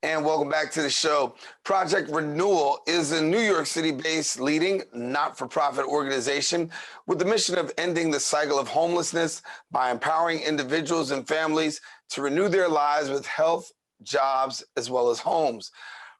And welcome back to the show. Project Renewal is a New York City-based leading not-for-profit organization with the mission of ending the cycle of homelessness by empowering individuals and families to renew their lives with health, jobs, as well as homes.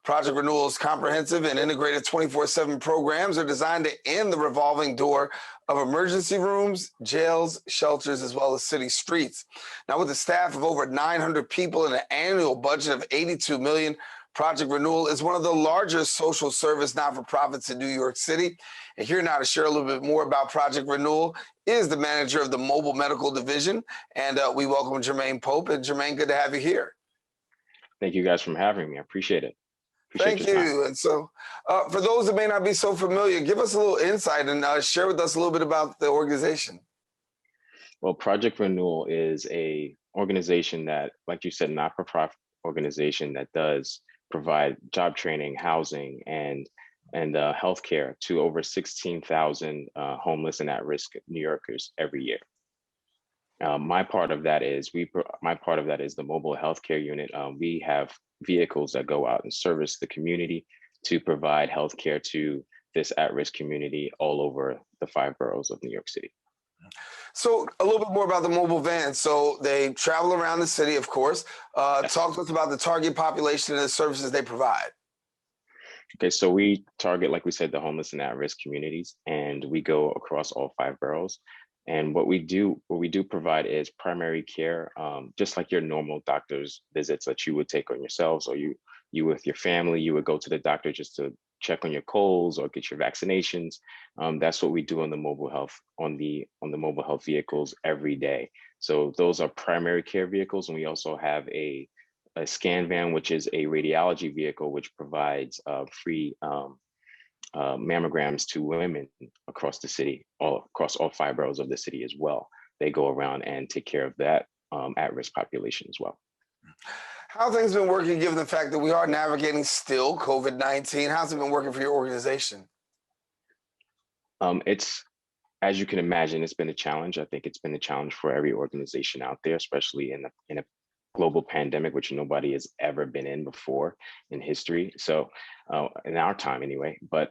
Project Renewal's comprehensive and integrated 24/7 programs are designed to end the revolving door of emergency rooms, jails, shelters, as well as city streets. Now, with a staff of over 900 people and an annual budget of $82 million, Project Renewal is one of the largest social service not-for-profits in New York City. And here now to share a little bit more about Project Renewal is the manager of the Mobile Medical Division. And we welcome Jermaine Pope. And Jermaine, good to have you here. Thank you guys for having me. I appreciate it. Thank you. And so for those that may not be so familiar, give us a little insight and share with us a little bit about the organization. Well, Project Renewal is a organization that, like you said, not-for-profit organization that does provide job training, housing, and healthcare to over 16,000 homeless and at-risk New Yorkers every year. My part of that is the mobile healthcare unit. We have vehicles that go out and service the community to provide healthcare to this at-risk community all over the 5 boroughs of New York City. So a little bit more about the mobile vans. So they travel around the city, of course. Yes. Talk to us about the target population and the services they provide. Okay, so we target, like we said, the homeless and at-risk communities, and we go across all 5 boroughs. And what we do provide is primary care, just like your normal doctor's visits that you would take on yourselves, or you with your family, you would go to the doctor just to check on your colds or get your vaccinations. That's what we do on the mobile health, on the mobile health vehicles every day. So those are primary care vehicles, and we also have a scan van, which is a radiology vehicle, which provides free mammograms to women across the city, across all 5 boroughs of the city as well. They go around and take care of that at-risk population as well. How have things been working given the fact that we are navigating still COVID-19? How's it been working for your organization? It's, as you can imagine, it's been a challenge. I think it's been a challenge for every organization out there, especially in a global pandemic, which nobody has ever been in before in history. So in our time anyway, but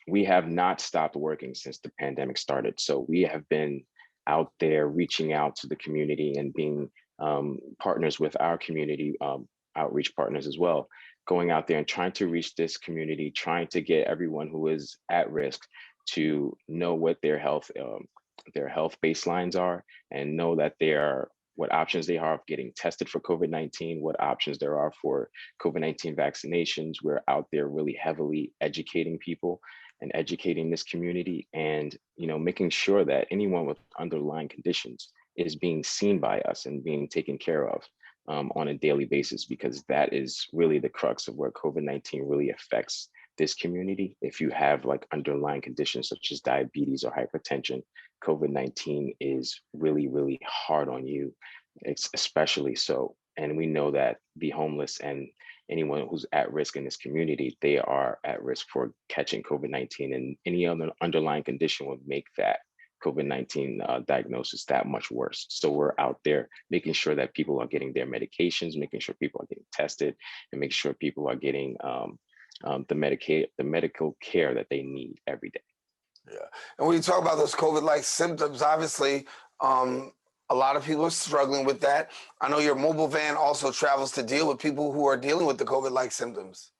we have not stopped working since the pandemic started. So we have been out there reaching out to the community and being partners with our community outreach partners as well, going out there and trying to reach this community, trying to get everyone who is at risk to know what their health baselines are, and know that what options they are of getting tested for COVID-19, what options there are for COVID-19 vaccinations. We're out there really heavily educating people and educating this community, and making sure that anyone with underlying conditions is being seen by us and being taken care of on a daily basis, because that is really the crux of where COVID-19 really affects this community. If you have like underlying conditions such as diabetes or hypertension, COVID-19 is really, really hard on you, especially so. And we know that the homeless and anyone who's at risk in this community, they are at risk for catching COVID-19, and any other underlying condition would make that COVID-19 diagnosis that much worse. So we're out there making sure that people are getting their medications, making sure people are getting tested, and making sure people are getting the medical care that they need every day. Yeah, and when you talk about those COVID-like symptoms, obviously, a lot of people are struggling with that. I know your mobile van also travels to deal with people who are dealing with the COVID-like symptoms.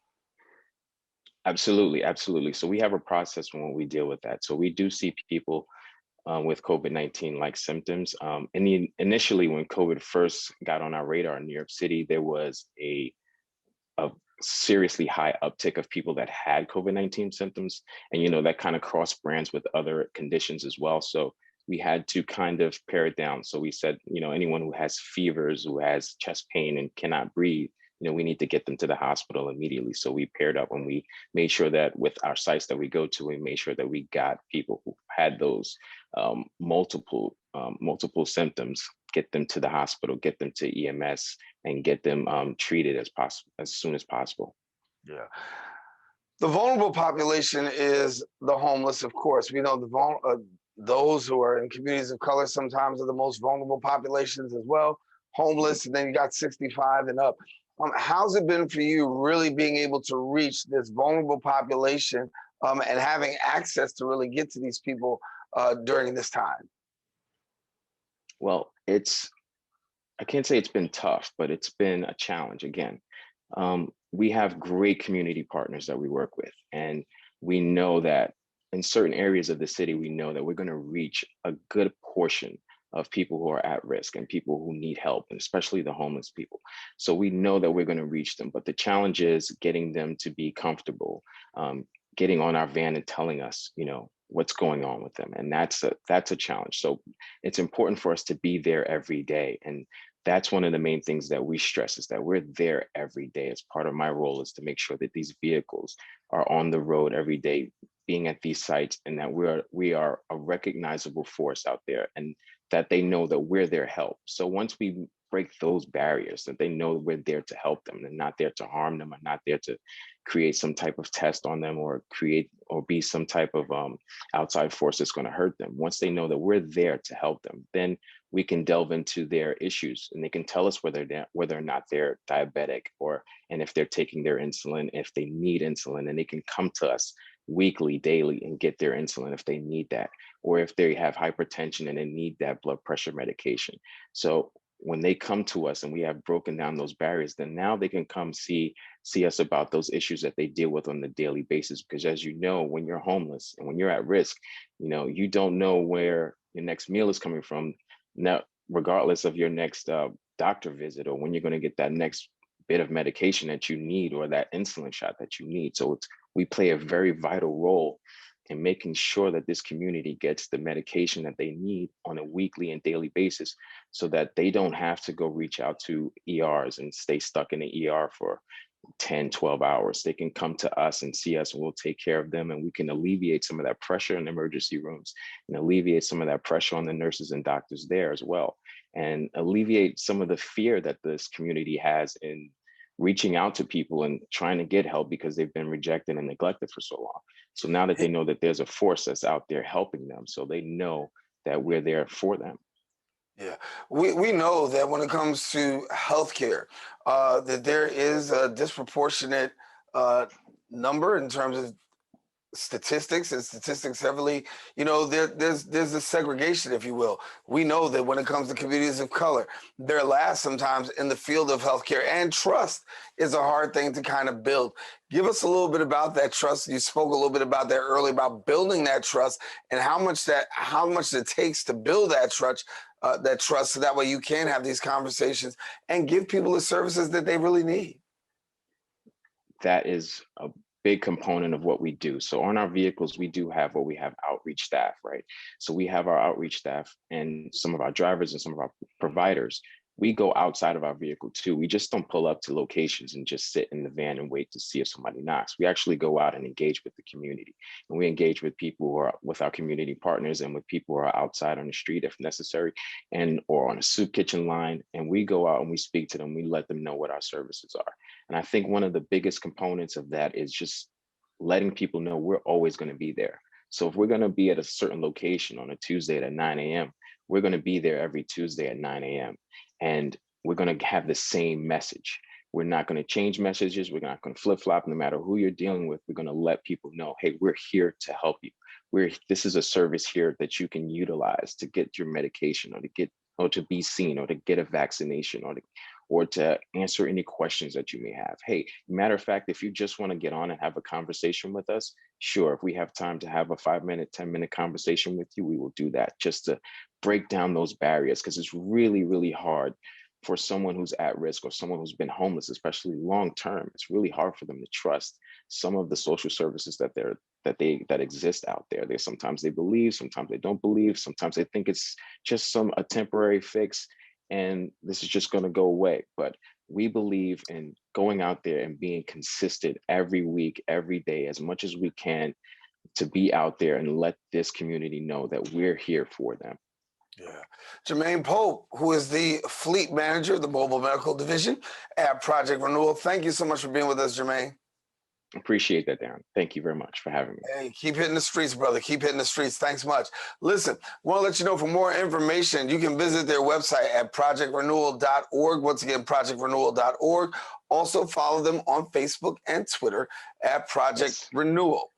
Absolutely, absolutely. So we have a process when we deal with that. So we do see people with COVID-19 like symptoms. Initially, when COVID first got on our radar in New York City, there was a seriously high uptick of people that had COVID-19 symptoms, and that kind of cross brands with other conditions as well. So we had to kind of pare it down. So we said, anyone who has fevers, who has chest pain and cannot breathe, we need to get them to the hospital immediately. So we paired up, and we made sure that with our sites that we go to, we made sure that we got people who had those multiple symptoms, get them to the hospital, get them to EMS, and get them treated as soon as possible. Yeah. The vulnerable population is the homeless, of course. We know those who are in communities of color sometimes are the most vulnerable populations as well. Homeless, and then you got 65 and up. How's it been for you really being able to reach this vulnerable population and having access to really get to these people during this time? Well, I can't say it's been tough, but it's been a challenge again. We have great community partners that we work with, and we know that in certain areas of the city, we know that we're going to reach a good portion of people who are at risk and people who need help, and especially the homeless people. So we know that we're going to reach them, but the challenge is getting them to be comfortable, getting on our van and telling us, what's going on with them, and that's a challenge. So it's important for us to be there every day, and that's one of the main things that we stress, is that we're there every day. As part of my role is to make sure that these vehicles are on the road every day, being at these sites, and that we are a recognizable force out there, and that they know that we're their help. So once we break those barriers, that they know we're there to help them and not there to harm them, and not there to create some type of test on them, or create or be some type of outside force that's going to hurt them. Once they know that we're there to help them, then we can delve into their issues, and they can tell us whether or not they're diabetic, and if they're taking their insulin, if they need insulin, and they can come to us weekly, daily, and get their insulin if they need that, or if they have hypertension and they need that blood pressure medication. So when they come to us and we have broken down those barriers, then now they can come see us about those issues that they deal with on the daily basis. Because as you know, when you're homeless and when you're at risk, you don't know where your next meal is coming from, now, regardless of your next doctor visit, or when you're going to get that next bit of medication that you need, or that insulin shot that you need. So we play a very vital role in making sure that this community gets the medication that they need on a weekly and daily basis, so that they don't have to go reach out to ERs and stay stuck in the ER for 10, 12 hours. They can come to us and see us, and we'll take care of them, and we can alleviate some of that pressure in emergency rooms, and alleviate some of that pressure on the nurses and doctors there as well, and alleviate some of the fear that this community has in reaching out to people and trying to get help, because they've been rejected and neglected for so long. So now that they know that there's a force that's out there helping them, so they know that we're there for them. Yeah, we know that when it comes to healthcare, that there is a disproportionate number in terms of statistics, and statistics heavily, there's a segregation, if you will. We know that when it comes to communities of color, they're last sometimes in the field of healthcare, and trust is a hard thing to kind of build. Give us a little bit about that trust. You spoke a little bit about that earlier, about building that trust, and how much it takes to build that trust, so that way you can have these conversations and give people the services that they really need. That is a big component of what we do. So on our vehicles, we do have what we have outreach staff, right? So we have our outreach staff and some of our drivers and some of our providers. We go outside of our vehicle too. We just don't pull up to locations and just sit in the van and wait to see if somebody knocks. We actually go out and engage with the community, and we engage with people who are with our community partners, and with people who are outside on the street if necessary, or on a soup kitchen line. And we go out and we speak to them. We let them know what our services are. And I think one of the biggest components of that is just letting people know we're always going to be there. So if we're going to be at a certain location on a Tuesday at 9 a.m., we're going to be there every Tuesday at 9 a.m. And we're going to have the same message. We're not going to change messages. We're not going to flip flop. No matter who you're dealing with, we're going to let people know, hey, we're here to help you. This is a service here that you can utilize to get your medication, or to be seen, or to get a vaccination, or to answer any questions that you may have. Hey, matter of fact, if you just want to get on and have a conversation with us, sure, if we have time to have a 5-minute, 10-minute conversation with you, we will do that, just to break down those barriers, because it's really, really hard for someone who's at risk, or someone who's been homeless, especially long term. It's really hard for them to trust some of the social services that exist out there. Sometimes they believe, sometimes they don't believe, sometimes they think it's just a temporary fix, and this is just going to go away. But we believe in going out there and being consistent every week, every day, as much as we can, to be out there and let this community know that we're here for them. Yeah. Jermaine Pope, who is the fleet manager of the mobile medical division at Project Renewal. Thank you so much for being with us, Jermaine. Appreciate that, Darren. Thank you very much for having me. Hey, keep hitting the streets, brother. Keep hitting the streets. Thanks much. Listen, want to let you know for more information, you can visit their website at projectrenewal.org. Once again, projectrenewal.org. Also follow them on Facebook and Twitter at Project Yes. Renewal.